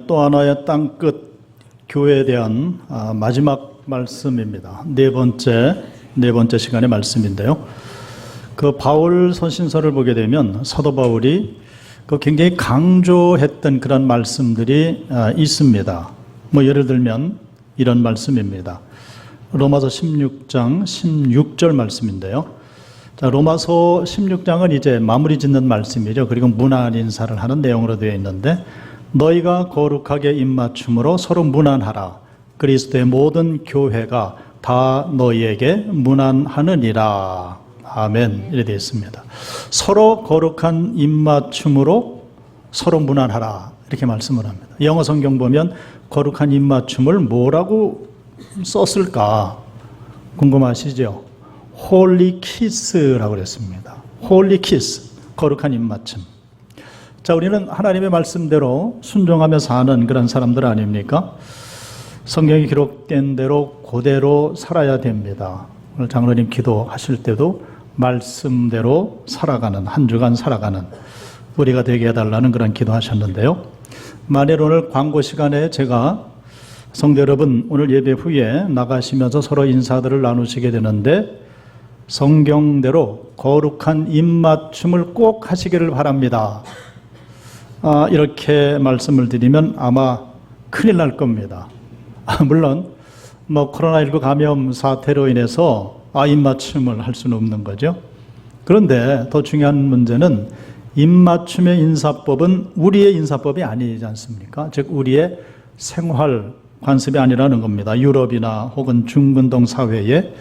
또 하나의 땅끝 교회에 대한 마지막 말씀입니다. 네 번째 시간의 말씀인데요. 그 바울 서신서를 보게 되면 사도 바울이 그 굉장히 강조했던 그런 말씀들이 있습니다. 예를 들면 이런 말씀입니다. 로마서 16장 16절 말씀인데요. 자, 로마서 16장은 이제 마무리 짓는 말씀이죠. 그리고 문안 인사를 하는 내용으로 되어 있는데, 너희가 거룩하게 입맞춤으로 서로 문안하라. 그리스도의 모든 교회가 다 너희에게 문안하느니라. 아멘. 이렇게 되어 있습니다. 서로 거룩한 입맞춤으로 서로 문안하라. 이렇게 말씀을 합니다. 영어 성경 보면 거룩한 입맞춤을 뭐라고 썼을까 궁금하시죠? 홀리 키스라고 그랬습니다. 홀리 키스, 거룩한 입맞춤. 자, 우리는 하나님의 말씀대로 순종하며 사는 그런 사람들 아닙니까? 성경이 기록된 대로 그대로 살아야 됩니다. 오늘 장로님 기도하실 때도 말씀대로 살아가는, 한 주간 살아가는 우리가 되게 해달라는 그런 기도하셨는데요. 만일 오늘 광고 시간에 제가 성도 여러분 오늘 예배 후에 나가시면서 서로 인사들을 나누시게 되는데, 성경대로 거룩한 입맞춤을 꼭 하시기를 바랍니다. 이렇게 말씀을 드리면 아마 큰일 날 겁니다. 물론 코로나19 감염 사태로 인해서 입맞춤을 할 수는 없는 거죠. 그런데 더 중요한 문제는 입맞춤의 인사법은 우리의 인사법이 아니지 않습니까? 즉 우리의 생활 관습이 아니라는 겁니다. 유럽이나 혹은 중근동 사회의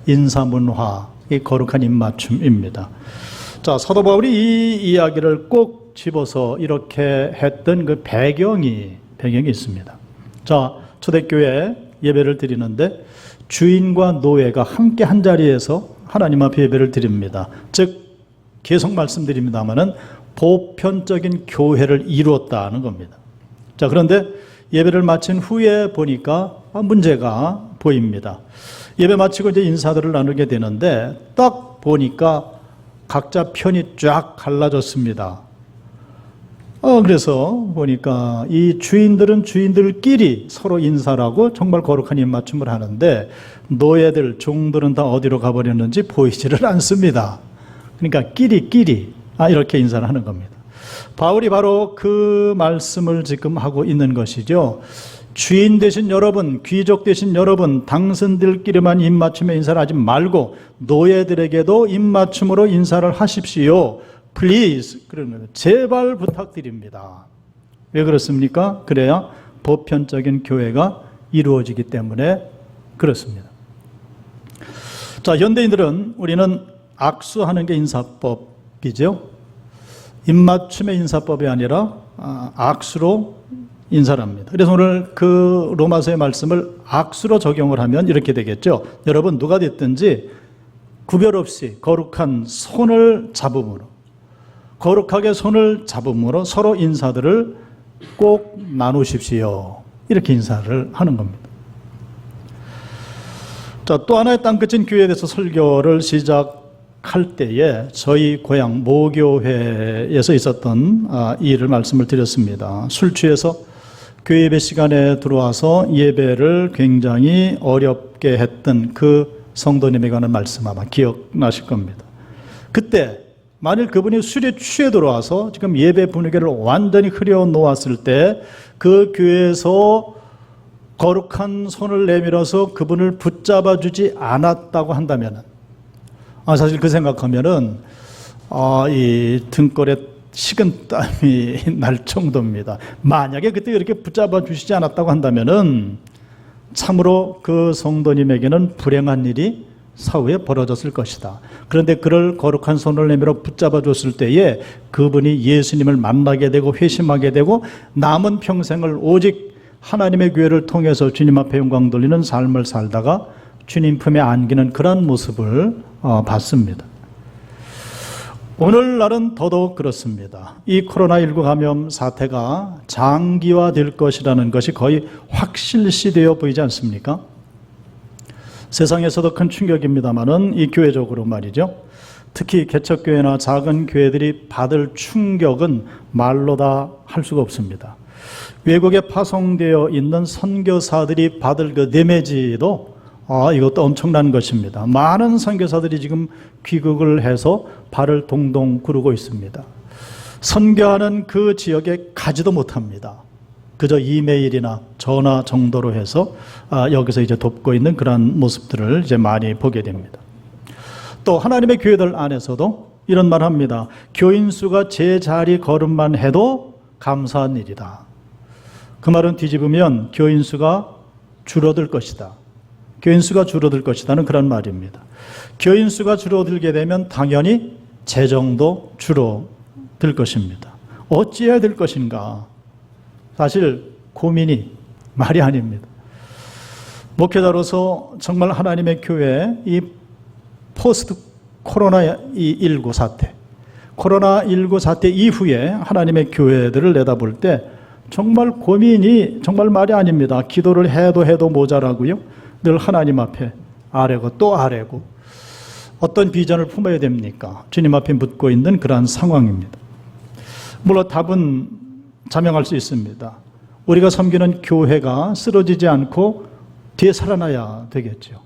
인사문화, 이 거룩한 입맞춤입니다. 자, 사도 바울이 이 이야기를 꼭 집어서 이렇게 했던 그 배경이 있습니다. 자, 초대교회 예배를 드리는데 주인과 노예가 함께 한 자리에서 하나님 앞에 예배를 드립니다. 즉 계속 말씀드립니다마는 보편적인 교회를 이루었다는 겁니다. 자, 그런데 예배를 마친 후에 보니까 문제가 보입니다. 예배 마치고 이제 인사들을 나누게 되는데 딱 보니까 각자 편이 쫙 갈라졌습니다. 그래서 보니까 이 주인들은 주인들끼리 서로 인사를 하고 정말 거룩한 입맞춤을 하는데, 노예들, 종들은 다 어디로 가버렸는지 보이지를 않습니다. 그러니까 끼리 이렇게 인사를 하는 겁니다. 바울이 바로 그 말씀을 지금 하고 있는 것이죠. 주인 되신 여러분, 귀족 되신 여러분, 당신들끼리만 입맞춤에 인사를 하지 말고 노예들에게도 입맞춤으로 인사를 하십시오. Please. 그러면 제발 부탁드립니다. 왜 그렇습니까? 그래야 보편적인 교회가 이루어지기 때문에 그렇습니다. 자, 현대인들은 우리는 악수하는 게 인사법이죠. 입맞춤의 인사법이 아니라 악수로 인사를 합니다. 그래서 오늘 그 로마서의 말씀을 악수로 적용을 하면 이렇게 되겠죠. 여러분 누가 됐든지 구별 없이 거룩한 손을 잡음으로, 거룩하게 손을 잡음으로 서로 인사들을 꼭 나누십시오. 이렇게 인사를 하는 겁니다. 자, 또 하나의 땅끝인 교회에 대해서 설교를 시작할 때에 저희 고향 모교회에서 있었던 일을 말씀을 드렸습니다. 술 취해서 교회 예배 시간에 들어와서 예배를 굉장히 어렵게 했던 그 성도님에 관한 말씀 아마 기억나실 겁니다. 그때 만일 그분이 술에 취해 들어와서 지금 예배 분위기를 완전히 흐려 놓았을 때 그 교회에서 거룩한 손을 내밀어서 그분을 붙잡아 주지 않았다고 한다면, 사실 그 생각하면은 이 등골에 식은 땀이 날 정도입니다. 만약에 그때 이렇게 붙잡아 주시지 않았다고 한다면은 참으로 그 성도님에게는 불행한 일이 사후에 벌어졌을 것이다. 그런데 그를 거룩한 손을 내밀어 붙잡아 줬을 때에 그분이 예수님을 만나게 되고 회심하게 되고 남은 평생을 오직 하나님의 교회를 통해서 주님 앞에 영광 돌리는 삶을 살다가 주님 품에 안기는 그런 모습을 봤습니다. 오늘날은 더더욱 그렇습니다. 이 코로나19 감염 사태가 장기화될 것이라는 것이 거의 확실시되어 보이지 않습니까? 세상에서도 큰 충격입니다만은 이 교회적으로 말이죠. 특히 개척교회나 작은 교회들이 받을 충격은 말로 다 할 수가 없습니다. 외국에 파송되어 있는 선교사들이 받을 그 데미지도 이것도 엄청난 것입니다. 많은 선교사들이 지금 귀국을 해서 발을 동동 구르고 있습니다. 선교하는 그 지역에 가지도 못합니다. 그저 이메일이나 전화 정도로 해서 여기서 이제 돕고 있는 그런 모습들을 이제 많이 보게 됩니다. 또 하나님의 교회들 안에서도 이런 말 합니다. 교인 수가 제자리 걸음만 해도 감사한 일이다. 그 말은 뒤집으면 교인 수가 줄어들 것이다. 교인 수가 줄어들 것이다는 그런 말입니다. 교인 수가 줄어들게 되면 당연히 재정도 줄어들 것입니다. 어찌해야 될 것인가? 사실 고민이 말이 아닙니다. 목회자로서 정말 하나님의 교회 이 포스트 코로나19 사태, 코로나19 사태 이후에 하나님의 교회들을 내다볼 때 정말 고민이 정말 말이 아닙니다. 기도를 해도 모자라고요. 늘 하나님 앞에 아뢰고 또 아뢰고 어떤 비전을 품어야 됩니까? 주님 앞에 묻고 있는 그러한 상황입니다. 물론 답은 자명할 수 있습니다. 우리가 섬기는 교회가 쓰러지지 않고 뒤에 살아나야 되겠죠.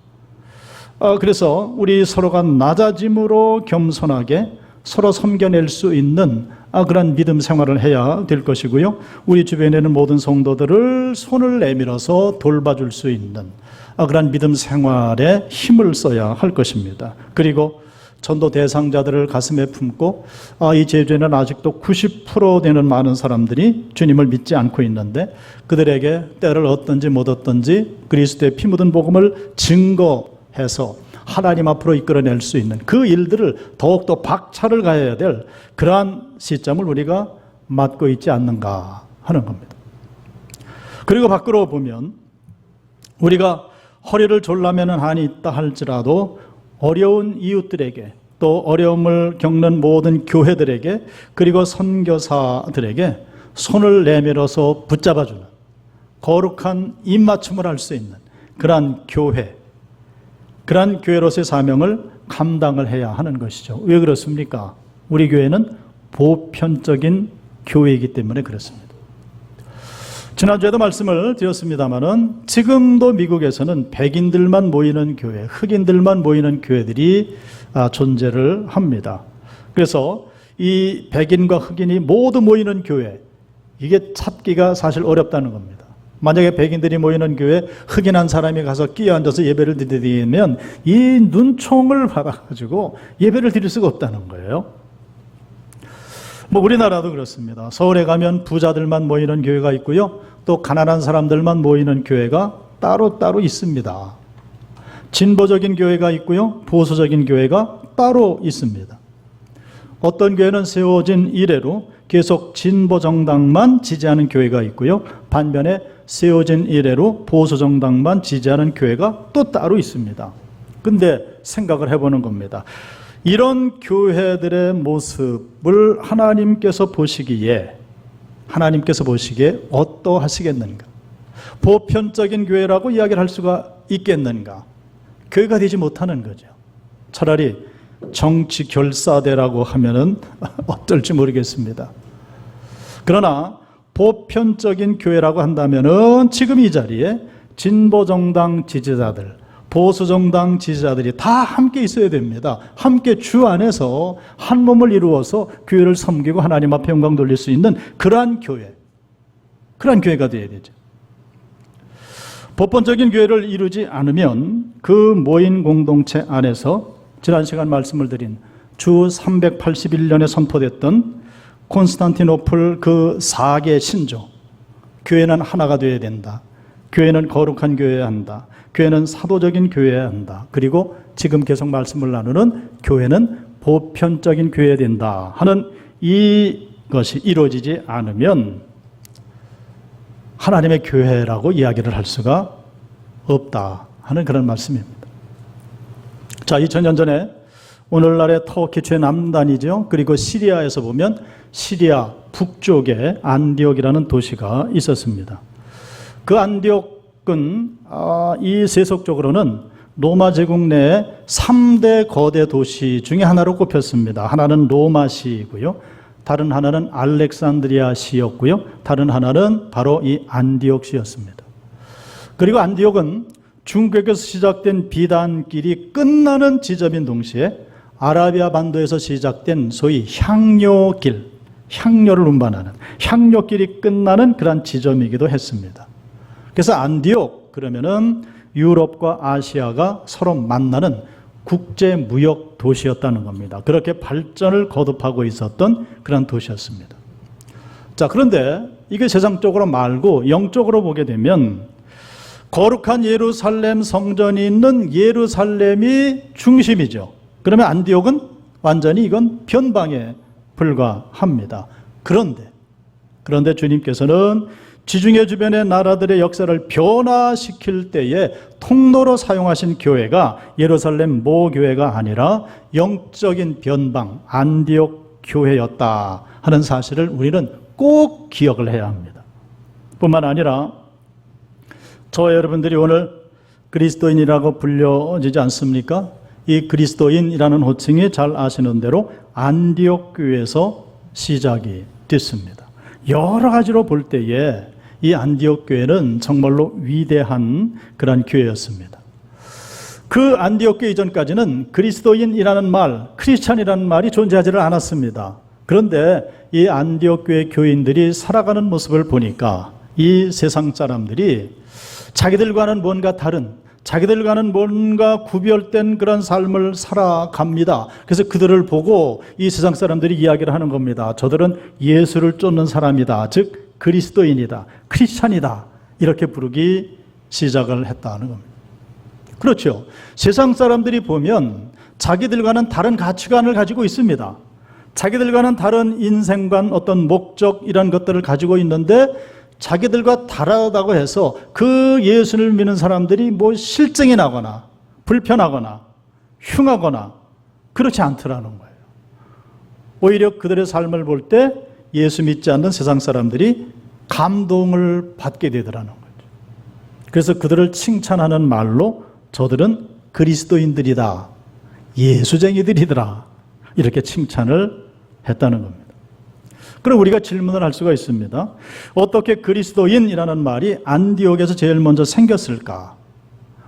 그래서 우리 서로가 낮아짐으로 겸손하게 서로 섬겨낼 수 있는 그런 믿음 생활을 해야 될 것이고요. 우리 주변에 있는 모든 성도들을 손을 내밀어서 돌봐줄 수 있는 그런 믿음 생활에 힘을 써야 할 것입니다. 그리고 전도 대상자들을 가슴에 품고 이 제주에는 아직도 90% 되는 많은 사람들이 주님을 믿지 않고 있는데 그들에게 때를 얻든지 못 얻든지 그리스도의 피 묻은 복음을 증거해서 하나님 앞으로 이끌어낼 수 있는 그 일들을 더욱더 박차를 가해야 될 그러한 시점을 우리가 맞고 있지 않는가 하는 겁니다. 그리고 밖으로 보면 우리가 허리를 졸라매는 한이 있다 할지라도 어려운 이웃들에게 또 어려움을 겪는 모든 교회들에게 그리고 선교사들에게 손을 내밀어서 붙잡아주는 거룩한 입맞춤을 할 수 있는 그러한 교회, 그러한 교회로서의 사명을 감당을 해야 하는 것이죠. 왜 그렇습니까? 우리 교회는 보편적인 교회이기 때문에 그렇습니다. 지난주에도 말씀을 드렸습니다마는 지금도 미국에서는 백인들만 모이는 교회, 흑인들만 모이는 교회들이 존재를 합니다. 그래서 이 백인과 흑인이 모두 모이는 교회, 이게 찾기가 사실 어렵다는 겁니다. 만약에 백인들이 모이는 교회 흑인 한 사람이 가서 끼어앉아서 예배를 드리면 이 눈총을 받아가지고 예배를 드릴 수가 없다는 거예요. 우리나라도 그렇습니다. 서울에 가면 부자들만 모이는 교회가 있고요. 또 가난한 사람들만 모이는 교회가 따로 있습니다. 진보적인 교회가 있고요. 보수적인 교회가 따로 있습니다. 어떤 교회는 세워진 이래로 계속 진보 정당만 지지하는 교회가 있고요. 반면에 세워진 이래로 보수 정당만 지지하는 교회가 또 따로 있습니다. 근데 생각을 해보는 겁니다. 이런 교회들의 모습을 하나님께서 보시기에 어떠하시겠는가? 보편적인 교회라고 이야기를 할 수가 있겠는가? 교회가 되지 못하는 거죠. 차라리 정치 결사대라고 하면은 어떨지 모르겠습니다. 그러나 보편적인 교회라고 한다면은 지금 이 자리에 진보정당 지지자들, 보수정당 지지자들이 다 함께 있어야 됩니다. 함께 주 안에서 한 몸을 이루어서 교회를 섬기고 하나님 앞에 영광 돌릴 수 있는 그러한 교회가 되어야 되죠. 보편적인 교회를 이루지 않으면 그 모인 공동체 안에서 지난 시간 말씀을 드린 주 381년에 선포됐던 콘스탄티노플 그 4개 신조, 교회는 하나가 되어야 된다. 교회는 거룩한 교회여야 한다. 교회는 사도적인 교회여야 한다. 그리고 지금 계속 말씀을 나누는 교회는 보편적인 교회여야 된다 하는 이것이 이루어지지 않으면 하나님의 교회라고 이야기를 할 수가 없다 하는 그런 말씀입니다. 자, 2000년 전에 오늘날의 터키 최남단이죠. 그리고 시리아에서 보면 시리아 북쪽에 안디옥이라는 도시가 있었습니다. 그 안디옥은 이 세속적으로는 로마 제국 내의 3대 거대 도시 중에 하나로 꼽혔습니다. 하나는 로마시이고요. 다른 하나는 알렉산드리아 시였고요. 다른 하나는 바로 이 안디옥 시였습니다. 그리고 안디옥은 중국에서 시작된 비단길이 끝나는 지점인 동시에 아라비아 반도에서 시작된 소위 향료길, 향료를 운반하는 향료길이 끝나는 그런 지점이기도 했습니다. 그래서 안디옥 그러면은 유럽과 아시아가 서로 만나는 국제 무역 도시였다는 겁니다. 그렇게 발전을 거듭하고 있었던 그런 도시였습니다. 자, 그런데 이게 세상적으로 말고 영적으로 보게 되면 거룩한 예루살렘 성전이 있는 예루살렘이 중심이죠. 그러면 안디옥은 완전히 이건 변방에 불과합니다. 그런데 주님께서는 지중해 주변의 나라들의 역사를 변화시킬 때에 통로로 사용하신 교회가 예루살렘 모 교회가 아니라 영적인 변방 안디옥 교회였다 하는 사실을 우리는 꼭 기억을 해야 합니다. 뿐만 아니라 저와 여러분들이 오늘 그리스도인이라고 불려지지 않습니까? 이 그리스도인이라는 호칭이 잘 아시는 대로 안디옥 교회에서 시작이 됐습니다. 여러 가지로 볼 때에 이 안디옥 교회는 정말로 위대한 그런 교회였습니다. 그 안디옥 교회 이전까지는 그리스도인이라는 말, 크리스찬이라는 말이 존재하지를 않았습니다. 그런데 이 안디옥 교회 교인들이 살아가는 모습을 보니까 이 세상 사람들이 자기들과는 뭔가 다른, 자기들과는 뭔가 구별된 그런 삶을 살아갑니다. 그래서 그들을 보고 이 세상 사람들이 이야기를 하는 겁니다. 저들은 예수를 쫓는 사람이다. 즉 그리스도인이다. 크리스찬이다. 이렇게 부르기 시작을 했다는 겁니다. 그렇죠. 세상 사람들이 보면 자기들과는 다른 가치관을 가지고 있습니다. 자기들과는 다른 인생관, 어떤 목적 이런 것들을 가지고 있는데 자기들과 다르다고 해서 그 예수를 믿는 사람들이 뭐 실증이 나거나 불편하거나 흉하거나 그렇지 않더라는 거예요. 오히려 그들의 삶을 볼 때 예수 믿지 않는 세상 사람들이 감동을 받게 되더라는 거죠. 그래서 그들을 칭찬하는 말로 저들은 그리스도인들이다, 예수쟁이들이더라 이렇게 칭찬을 했다는 겁니다. 그럼 우리가 질문을 할 수가 있습니다. 어떻게 그리스도인이라는 말이 안디옥에서 제일 먼저 생겼을까?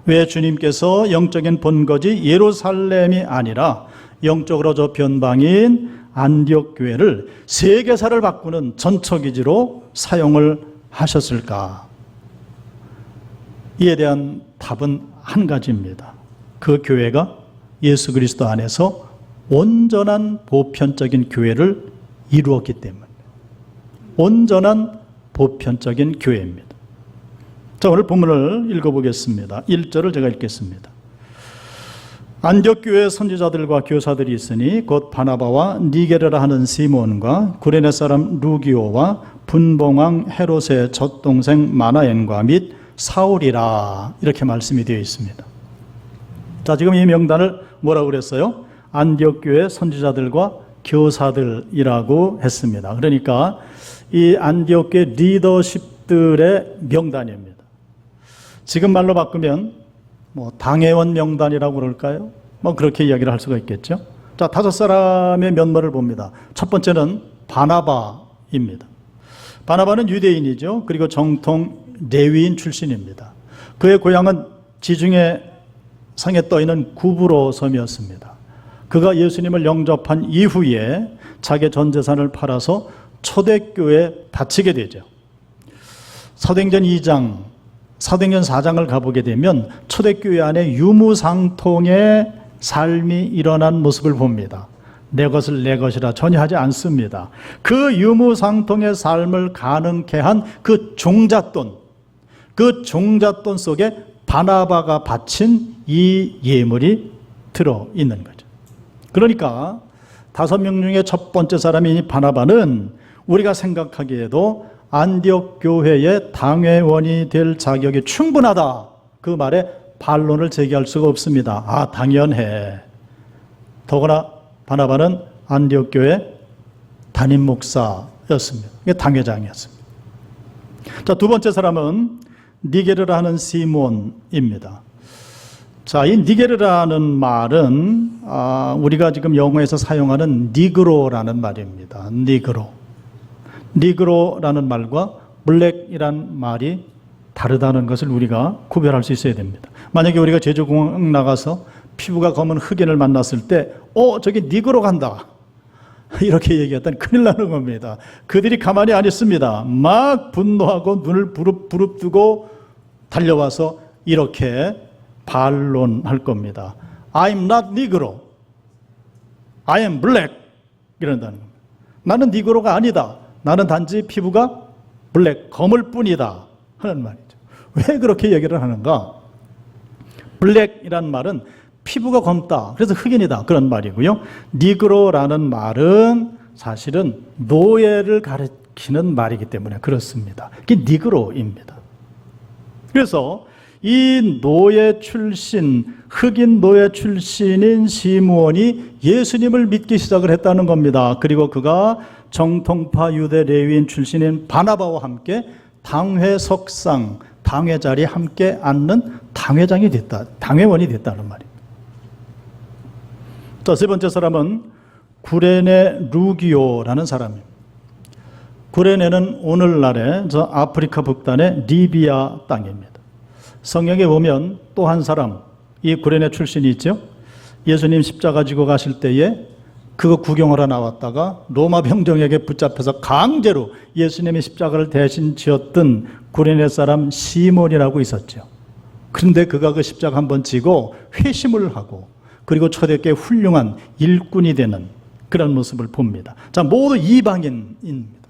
왜 주님께서 영적인 본거지 예루살렘이 아니라 영적으로 저 변방인 안디옥 교회를 세계사를 바꾸는 전처기지로 사용을 하셨을까? 이에 대한 답은 한 가지입니다. 그 교회가 예수 그리스도 안에서 온전한 보편적인 교회를 이루었기 때문에 온전한 보편적인 교회입니다. 자, 오늘 본문을 읽어보겠습니다. 1절을 제가 읽겠습니다. 안디옥 교회 선지자들과 교사들이 있으니 곧 바나바와 니게르라 하는 시몬과 구레네 사람 루기오와 분봉왕 헤롯의 젖동생 마나엔과 및 사울이라 이렇게 말씀이 되어 있습니다. 자, 지금 이 명단을 뭐라고 그랬어요? 안디옥 교회 선지자들과 교사들이라고 했습니다. 그러니까 이 안디옥 교회 리더십들의 명단입니다. 지금 말로 바꾸면 뭐 당회원 명단이라고 그럴까요? 뭐 그렇게 이야기를 할 수가 있겠죠. 자, 5사람의 면모를 봅니다. 첫 번째는 바나바입니다. 바나바는 유대인이죠. 그리고 정통 레위인 출신입니다. 그의 고향은 지중해 상에 떠있는 구브로 섬이었습니다. 그가 예수님을 영접한 이후에 자기의 전 재산을 팔아서 초대교회에 바치게 되죠. 사도행전 2장, 사도행전 4장을 가보게 되면 초대교회 안에 유무상통의 삶이 일어난 모습을 봅니다. 내 것을 내 것이라 전혀 하지 않습니다. 그 유무상통의 삶을 가능케 한 그 종잣돈, 그 종잣돈 속에 바나바가 바친 이 예물이 들어있는 거죠. 그러니까 5명 중에 첫 번째 사람인 바나바는 우리가 생각하기에도 안디옥 교회의 당회원이 될 자격이 충분하다. 그 말에 반론을 제기할 수가 없습니다. 아, 당연해. 더구나 바나바는 안디옥 교회 담임 목사였습니다. 이게 당회장이었습니다. 자, 두 번째 사람은 니게르라 하는 시몬입니다. 자, 이 니게르라는 말은 우리가 지금 영어에서 사용하는 니그로라는 말입니다. 니그로라는 말과 블랙이란 말이 다르다는 것을 우리가 구별할 수 있어야 됩니다. 만약에 우리가 제주공항 나가서 피부가 검은 흑인을 만났을 때 저기 니그로 간다 이렇게 얘기했다면 큰일 나는 겁니다. 그들이 가만히 안 있습니다. 막 분노하고 눈을 부릅뜨고 달려와서 이렇게 반론할 겁니다. I'm not Negro. I am black. 이런다는 겁니다. 나는 니그로가 아니다. 나는 단지 피부가 블랙, 검을 뿐이다. 하는 말이죠. 왜 그렇게 얘기를 하는가? 블랙이란 말은 피부가 검다. 그래서 흑인이다. 그런 말이고요. 니그로라는 말은 사실은 노예를 가리키는 말이기 때문에 그렇습니다. 이게 니그로입니다. 그래서 이 노예 출신, 흑인 노예 출신인 시므온이 예수님을 믿기 시작을 했다는 겁니다. 그리고 그가 정통파 유대 레위인 출신인 바나바와 함께 당회 석상, 당회 자리에 함께 앉는 당회장이 됐다, 당회원이 됐다는 말입니다. 자, 세 번째 사람은 구레네 루기오라는 사람입니다. 구레네는 오늘날의 저 아프리카 북단의 리비아 땅입니다. 성경에 보면 또 한 사람, 이 구레네 출신이 있죠. 예수님 십자가 지고 가실 때에 그거 구경하러 나왔다가 로마 병정에게 붙잡혀서 강제로 예수님의 십자가를 대신 지었던 구레네 사람 시몬이라고 있었죠. 그런데 그가 그 십자가 한번 지고 회심을 하고 그리고 초대교회 훌륭한 일꾼이 되는 그런 모습을 봅니다. 자, 모두 이방인입니다.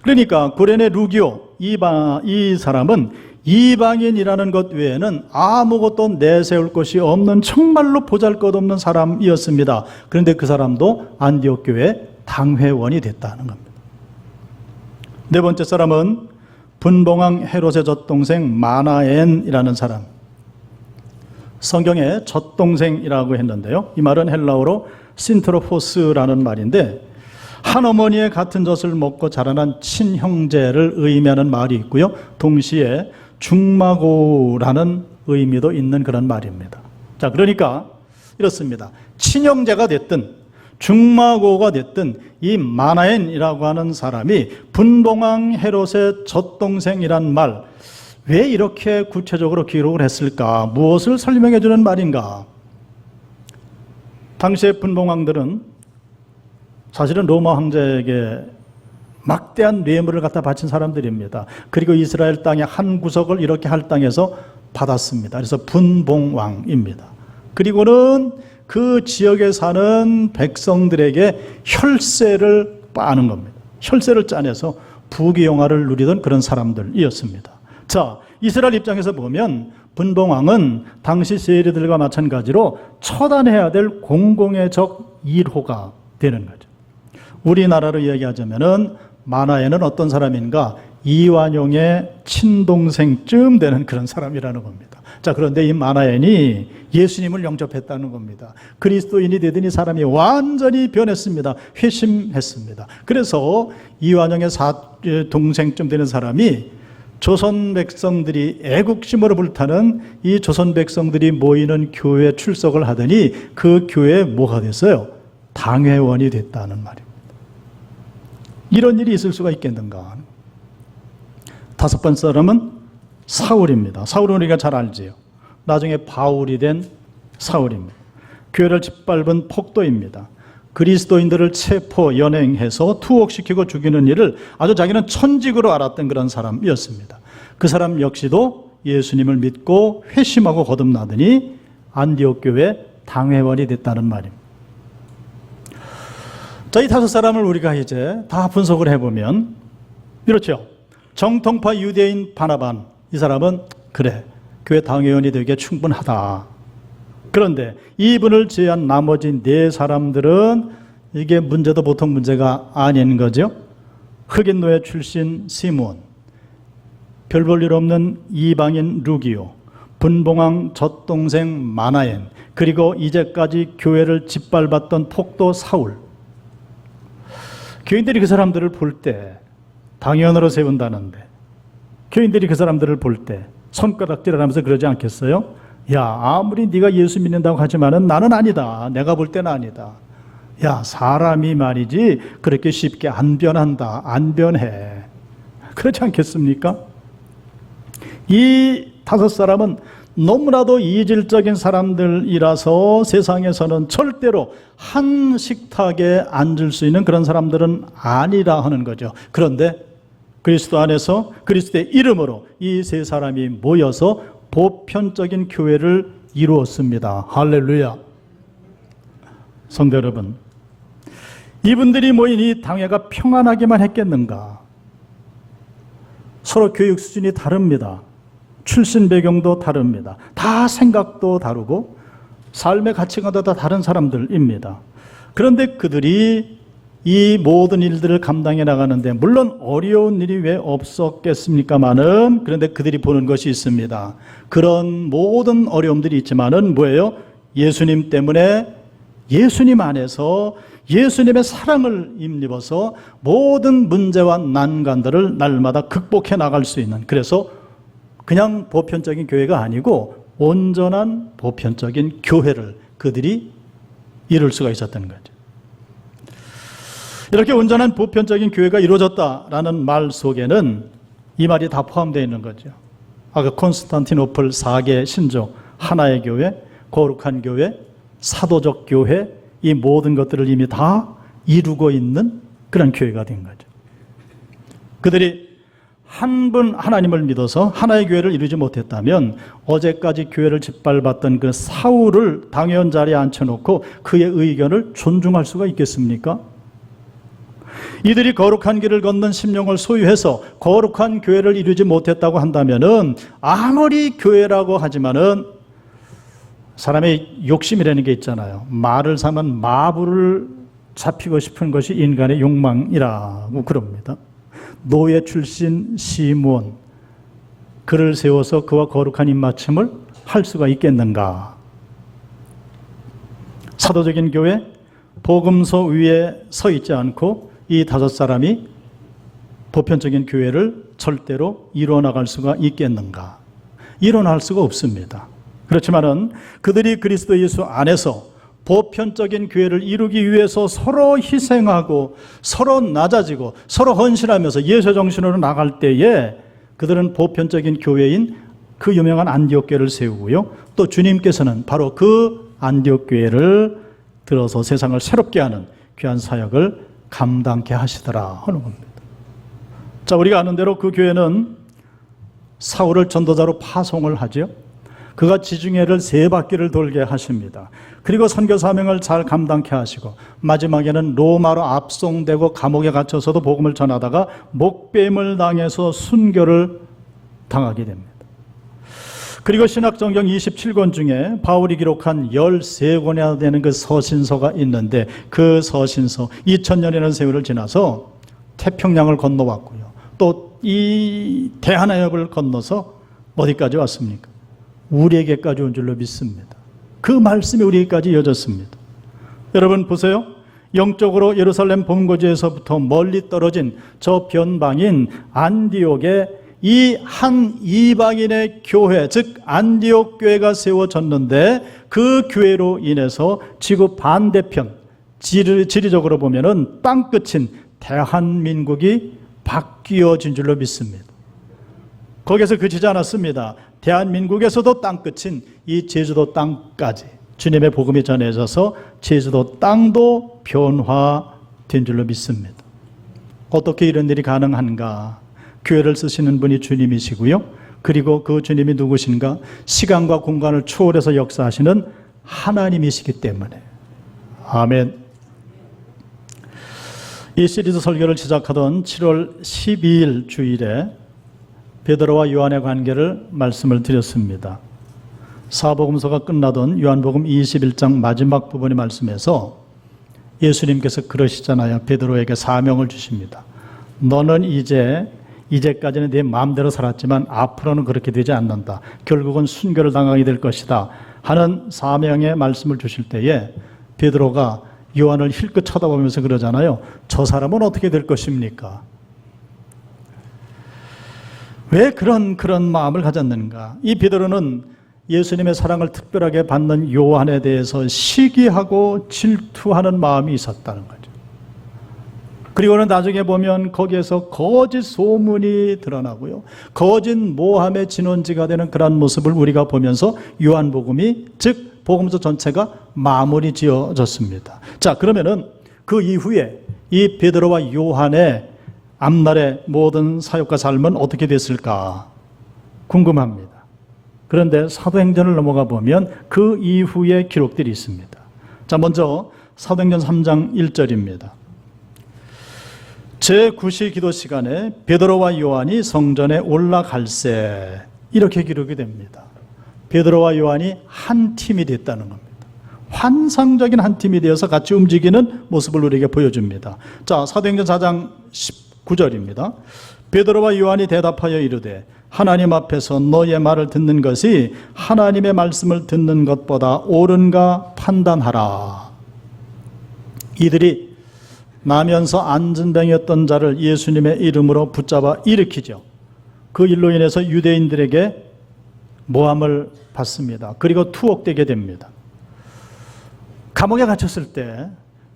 그러니까 구레네 루기오 이 사람은 이방인이라는 것 외에는 아무것도 내세울 것이 없는 정말로 보잘것없는 사람이었습니다. 그런데 그 사람도 안디옥 교회 당회원이 됐다는 겁니다. 네 번째 사람은 분봉왕 헤롯의 젖동생 마나엔이라는 사람. 성경에 젖동생이라고 했는데요. 이 말은 헬라어로 신트로포스라는 말인데 한 어머니의 같은 젖을 먹고 자라난 친형제를 의미하는 말이 있고요. 동시에 중마고라는 의미도 있는 그런 말입니다. 자, 그러니까 이렇습니다. 친형제가 됐든 중마고가 됐든 이 마나엔이라고 하는 사람이 분봉왕 헤롯의 젖동생이란 말, 왜 이렇게 구체적으로 기록을 했을까? 무엇을 설명해 주는 말인가? 당시의 분봉왕들은 사실은 로마 황제에게 막대한 뇌물을 갖다 바친 사람들입니다. 그리고 이스라엘 땅의 한 구석을 이렇게 할당해서 받았습니다. 그래서 분봉왕입니다. 그리고는 그 지역에 사는 백성들에게 혈세를 빠는 겁니다. 혈세를 짜내서 부귀영화를 누리던 그런 사람들이었습니다. 자, 이스라엘 입장에서 보면 분봉왕은 당시 세리들과 마찬가지로 처단해야 될 공공의 적 1호가 되는 거죠. 우리나라로 이야기하자면은 마나에는 어떤 사람인가? 이완용의 친동생쯤 되는 그런 사람이라는 겁니다. 자, 그런데 이 마나엔이 예수님을 영접했다는 겁니다. 그리스도인이 되더니 이 사람이 완전히 변했습니다. 회심했습니다. 그래서 이완용의 동생쯤 되는 사람이 조선 백성들이 애국심으로 불타는 이 조선 백성들이 모이는 교회에 출석을 하더니 그 교회에 뭐가 됐어요? 당회원이 됐다는 말입니다. 이런 일이 있을 수가 있겠는가? 다섯 번째 사람은 사울입니다. 사울은 우리가 잘 알지요. 나중에 바울이 된 사울입니다. 교회를 짓밟은 폭도입니다. 그리스도인들을 체포, 연행해서 투옥시키고 죽이는 일을 아주 자기는 천직으로 알았던 그런 사람이었습니다. 그 사람 역시도 예수님을 믿고 회심하고 거듭나더니 안디옥 교회 당회원이 됐다는 말입니다. 자, 이 다섯 사람을 우리가 이제 다 분석을 해보면 이렇죠. 정통파 유대인 바나반, 이 사람은 그래, 교회 당회원이 되기에 충분하다. 그런데 이분을 제외한 나머지 네 사람들은 이게 문제도 보통 문제가 아닌 거죠. 흑인 노예 출신 시므온, 별 볼 일 없는 이방인 루기오, 분봉왕 젖동생 마나엔, 그리고 이제까지 교회를 짓밟았던 폭도 사울. 교인들이 그 사람들을 볼 때 당회원으로 세운다는데 교인들이 그 사람들을 볼 때 손가락질을 하면서 그러지 않겠어요? 야, 아무리 네가 예수 믿는다고 하지만은 나는 아니다. 내가 볼 때는 아니다. 야, 사람이 말이지 그렇게 쉽게 안 변한다. 안 변해. 그렇지 않겠습니까? 이 5사람은 너무나도 이질적인 사람들이라서 세상에서는 절대로 한 식탁에 앉을 수 있는 그런 사람들은 아니라 하는 거죠. 그런데 그리스도 안에서 그리스도의 이름으로 이 3사람이 모여서 보편적인 교회를 이루었습니다. 할렐루야. 성도 여러분, 이분들이 모인 이 당회가 평안하기만 했겠는가? 서로 교육 수준이 다릅니다. 출신 배경도 다릅니다. 다 생각도 다르고 삶의 가치관도 다 다른 사람들입니다. 그런데 그들이 이 모든 일들을 감당해 나가는데 물론 어려운 일이 왜 없었겠습니까마는, 그런데 그들이 보는 것이 있습니다. 그런 모든 어려움들이 있지만은 뭐예요? 예수님 때문에, 예수님 안에서 예수님의 사랑을 힘입어서 모든 문제와 난관들을 날마다 극복해 나갈 수 있는, 그래서 그냥 보편적인 교회가 아니고 온전한 보편적인 교회를 그들이 이룰 수가 있었던 거죠. 이렇게 온전한 보편적인 교회가 이루어졌다라는 말 속에는 이 말이 다 포함되어 있는 거죠. 아까 콘스탄티노플 4개 신조, 하나의 교회, 거룩한 교회, 사도적 교회, 이 모든 것들을 이미 다 이루고 있는 그런 교회가 된 거죠. 그들이 한 분 하나님을 믿어서 하나의 교회를 이루지 못했다면 어제까지 교회를 짓밟았던 그 사울을 당회원 자리에 앉혀놓고 그의 의견을 존중할 수가 있겠습니까? 이들이 거룩한 길을 걷는 심령을 소유해서 거룩한 교회를 이루지 못했다고 한다면은 아무리 교회라고 하지만은 사람의 욕심이라는 게 있잖아요. 말을 사면 마부를 잡히고 싶은 것이 인간의 욕망이라고 그럽니다. 노예 출신 시므온, 그를 세워서 그와 거룩한 입맞춤을 할 수가 있겠는가? 사도적인 교회, 복음서 위에 서 있지 않고 이 5사람이 보편적인 교회를 절대로 이루어나갈 수가 있겠는가? 일어날 수가 없습니다. 그렇지만은 그들이 그리스도 예수 안에서 보편적인 교회를 이루기 위해서 서로 희생하고 서로 낮아지고 서로 헌신하면서 예수 정신으로 나갈 때에 그들은 보편적인 교회인 그 유명한 안디옥 교회를 세우고요. 또 주님께서는 바로 그 안디옥 교회를 들어서 세상을 새롭게 하는 귀한 사역을 감당케 하시더라 하는 겁니다. 자, 우리가 아는 대로 그 교회는 사울을 전도자로 파송을 하죠. 그가 지중해를 3바퀴를 돌게 하십니다. 그리고 선교 사명을 잘 감당케 하시고 마지막에는 로마로 압송되고 감옥에 갇혀서도 복음을 전하다가 목뱀을 당해서 순교를 당하게 됩니다. 그리고 신학정경 27권 중에 바울이 기록한 13권이나 되는 그 서신서가 있는데 그 서신서 2000년이라는 세월을 지나서 태평양을 건너왔고요. 또 이 대한해협을 건너서 어디까지 왔습니까? 우리에게까지 온 줄로 믿습니다. 그 말씀이 우리에게까지 이어졌습니다. 여러분 보세요. 영적으로 예루살렘 본거지에서부터 멀리 떨어진 저 변방인 안디옥에 이 한 이방인의 교회, 즉 안디옥 교회가 세워졌는데 그 교회로 인해서 지구 반대편, 지리적으로 보면은 땅끝인 대한민국이 바뀌어진 줄로 믿습니다. 거기서 그치지 않았습니다. 대한민국에서도 땅끝인 이 제주도 땅까지 주님의 복음이 전해져서 제주도 땅도 변화된 줄로 믿습니다. 어떻게 이런 일이 가능한가? 교회를 쓰시는 분이 주님이시고요. 그리고 그 주님이 누구신가? 시간과 공간을 초월해서 역사하시는 하나님이시기 때문에. 아멘. 이 시리즈 설교를 시작하던 7월 12일 주일에 베드로와 요한의 관계를 말씀을 드렸습니다. 사복음서가 끝나던 요한복음 21장 마지막 부분의 말씀에서 예수님께서 그러시잖아요. 베드로에게 사명을 주십니다. 너는 이제까지는 네 마음대로 살았지만 앞으로는 그렇게 되지 않는다. 결국은 순교를 당하게 될 것이다 하는 사명의 말씀을 주실 때에 베드로가 요한을 힐끗 쳐다보면서 그러잖아요. 저 사람은 어떻게 될 것입니까? 왜 그런 마음을 가졌는가? 이 베드로는 예수님의 사랑을 특별하게 받는 요한에 대해서 시기하고 질투하는 마음이 있었다는 거죠. 그리고는 나중에 보면 거기에서 거짓 소문이 드러나고요, 거짓 모함의 진원지가 되는 그런 모습을 우리가 보면서 요한복음이, 즉 복음서 전체가 마무리 지어졌습니다. 자, 그러면은 그 이후에 이 베드로와 요한의 앞날의 모든 사역과 삶은 어떻게 됐을까 궁금합니다. 그런데 사도행전을 넘어가 보면 그 이후의 기록들이 있습니다. 자, 먼저 사도행전 3장 1절입니다. 제9시 기도 시간에 베드로와 요한이 성전에 올라갈새, 이렇게 기록이 됩니다. 베드로와 요한이 한 팀이 됐다는 겁니다. 환상적인 한 팀이 되어서 같이 움직이는 모습을 우리에게 보여줍니다. 자, 사도행전 4장 19절입니다. 베드로와 요한이 대답하여 이르되 하나님 앞에서 너의 말을 듣는 것이 하나님의 말씀을 듣는 것보다 옳은가 판단하라. 이들이 나면서 안전병이었던 자를 예수님의 이름으로 붙잡아 일으키죠. 그 일로 인해서 유대인들에게 모함을 받습니다. 그리고 투옥되게 됩니다. 감옥에 갇혔을 때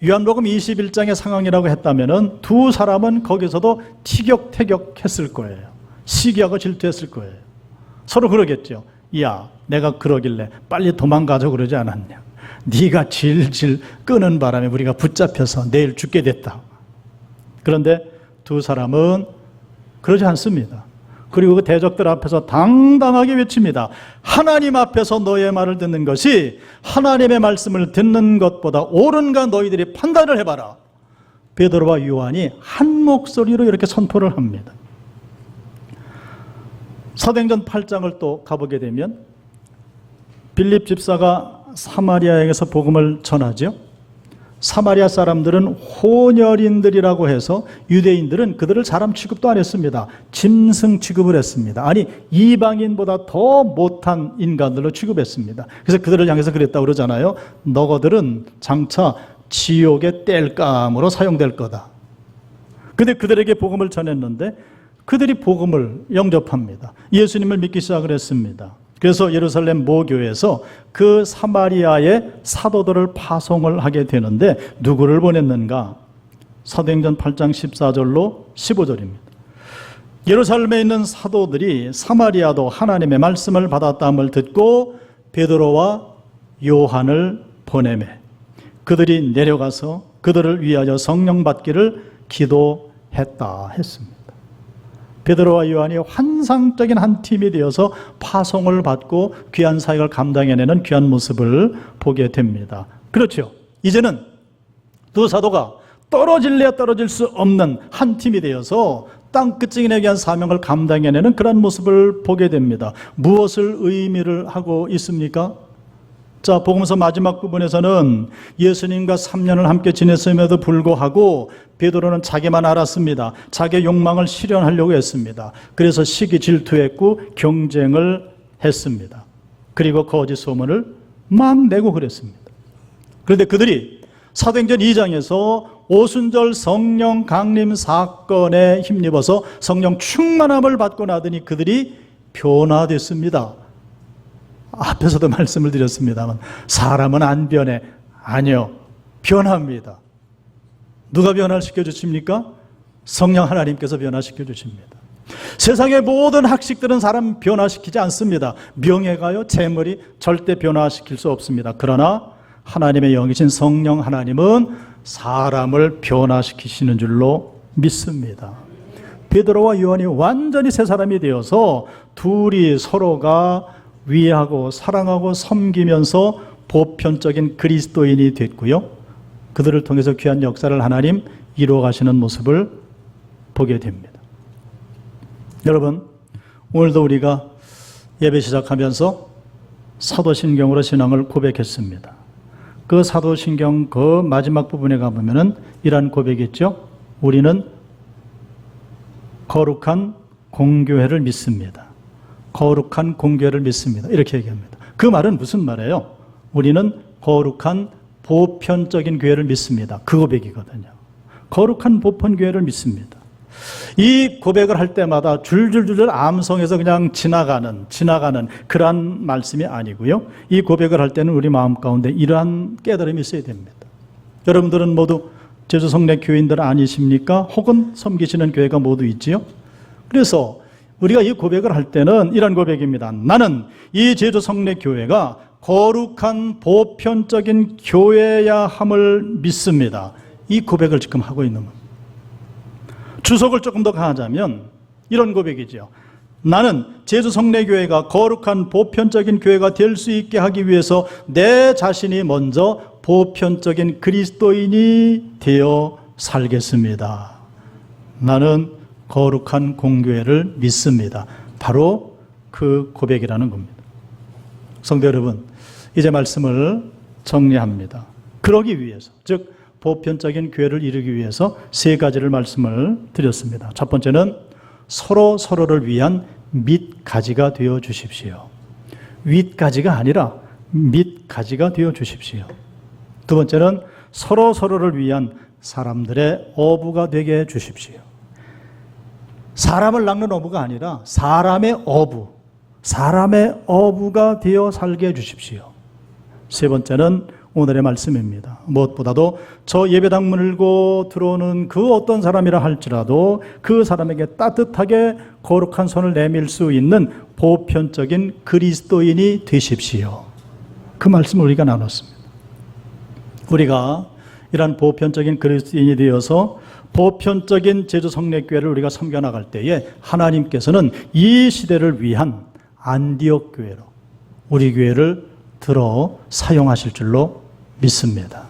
요한복음 21장의 상황이라고 했다면 두 사람은 거기서도 티격태격했을 거예요. 시기하고 질투했을 거예요. 서로 그러겠죠. 야, 내가 그러길래 빨리 도망가자 그러지 않았냐. 네가 질질 끄는 바람에 우리가 붙잡혀서 내일 죽게 됐다. 그런데 두 사람은 그러지 않습니다. 그리고 그 대적들 앞에서 당당하게 외칩니다. 하나님 앞에서 너의 말을 듣는 것이 하나님의 말씀을 듣는 것보다 옳은가 너희들이 판단을 해봐라. 베드로와 요한이 한 목소리로 이렇게 선포를 합니다. 사도행전 8장을 또 가보게 되면 빌립 집사가 사마리아에게서 복음을 전하죠. 사마리아 사람들은 혼혈인들이라고 해서 유대인들은 그들을 사람 취급도 안 했습니다. 짐승 취급을 했습니다. 아니, 이방인보다 더 못한 인간들로 취급했습니다. 그래서 그들을 향해서 그랬다고 그러잖아요. 너희들은 장차 지옥의 땔감으로 사용될 거다. 근데 그들에게 복음을 전했는데 그들이 복음을 영접합니다. 예수님을 믿기 시작을 했습니다. 그래서 예루살렘 모교에서 그 사마리아의 사도들을 파송을 하게 되는데 누구를 보냈는가? 사도행전 8장 14절로 15절입니다. 예루살렘에 있는 사도들이 사마리아도 하나님의 말씀을 받았다함을 듣고 베드로와 요한을 보내매 그들이 내려가서 그들을 위하여 성령 받기를 기도했다 했습니다. 베드로와 요한이 환상적인 한 팀이 되어서 파송을 받고 귀한 사역을 감당해내는 귀한 모습을 보게 됩니다. 그렇죠. 이제는 두 사도가 떨어질래야 떨어질 수 없는 한 팀이 되어서 땅끝증인에 대한 사명을 감당해내는 그런 모습을 보게 됩니다. 무엇을 의미를 하고 있습니까? 자, 복음서 마지막 부분에서는 예수님과 3년을 함께 지냈음에도 불구하고 베드로는 자기만 알았습니다. 자기의 욕망을 실현하려고 했습니다. 그래서 시기 질투했고 경쟁을 했습니다. 그리고 거짓 소문을 막 내고 그랬습니다. 그런데 그들이 사도행전 2장에서 오순절 성령 강림 사건에 힘입어서 성령 충만함을 받고 나더니 그들이 변화됐습니다. 앞에서도 말씀을 드렸습니다만 사람은 안 변해. 아니요, 변합니다. 누가 변화시켜 주십니까? 성령 하나님께서 변화시켜 주십니다. 세상의 모든 학식들은 사람 변화시키지 않습니다. 명예가요, 재물이 절대 변화시킬 수 없습니다. 그러나 하나님의 영이신 성령 하나님은 사람을 변화시키시는 줄로 믿습니다. 베드로와 요한이 완전히 새 사람이 되어서 둘이 서로가 위하고 사랑하고 섬기면서 보편적인 그리스도인이 됐고요. 그들을 통해서 귀한 역사를 하나님 이루어 가시는 모습을 보게 됩니다. 여러분, 오늘도 우리가 예배 시작하면서 사도신경으로 신앙을 고백했습니다. 그 사도신경 그 마지막 부분에 가보면은 이러한 고백이 있죠. 우리는 거룩한 공교회를 믿습니다. 거룩한 공교회를 믿습니다. 이렇게 얘기합니다. 그 말은 무슨 말이에요? 우리는 거룩한 보편적인 교회를 믿습니다. 그 고백이거든요. 거룩한 보편교회를 믿습니다. 이 고백을 할 때마다 줄줄줄 암송해서 그냥 지나가는 그러한 말씀이 아니고요. 이 고백을 할 때는 우리 마음 가운데 이러한 깨달음이 있어야 됩니다. 여러분들은 모두 제주 성례 교인들 아니십니까? 혹은 섬기시는 교회가 모두 있지요. 그래서 우리가 이 고백을 할 때는 이런 고백입니다. 나는 이 제주 성례 교회가 거룩한 보편적인 교회야 함을 믿습니다. 이 고백을 지금 하고 있는 겁니다. 주석을 조금 더 가하자면 이런 고백이죠. 나는 제주 성례교회가 거룩한 보편적인 교회가 될 수 있게 하기 위해서 내 자신이 먼저 보편적인 그리스도인이 되어 살겠습니다. 나는 거룩한 공교회를 믿습니다. 바로 그 고백이라는 겁니다. 성도 여러분, 이제 말씀을 정리합니다. 그러기 위해서, 즉 보편적인 교회를 이루기 위해서 세 가지를 말씀을 드렸습니다. 첫 번째는 서로를 위한 밑가지가 되어 주십시오. 윗가지가 아니라 밑가지가 되어 주십시오. 두 번째는 서로를 위한 사람들의 어부가 되게 해 주십시오. 사람을 낚는 어부가 아니라 사람의 어부가 되어 살게 해 주십시오. 세 번째는 오늘의 말씀입니다. 무엇보다도 저 예배당 문을 열고 들어오는 그 어떤 사람이라 할지라도 그 사람에게 따뜻하게 거룩한 손을 내밀 수 있는 보편적인 그리스도인이 되십시오. 그 말씀을 우리가 나눴습니다. 우리가 이러한 보편적인 그리스도인이 되어서 보편적인 제주 성례교회를 우리가 섬겨나갈 때에 하나님께서는 이 시대를 위한 안디옥 교회로 우리 교회를 들어 사용하실 줄로 믿습니다.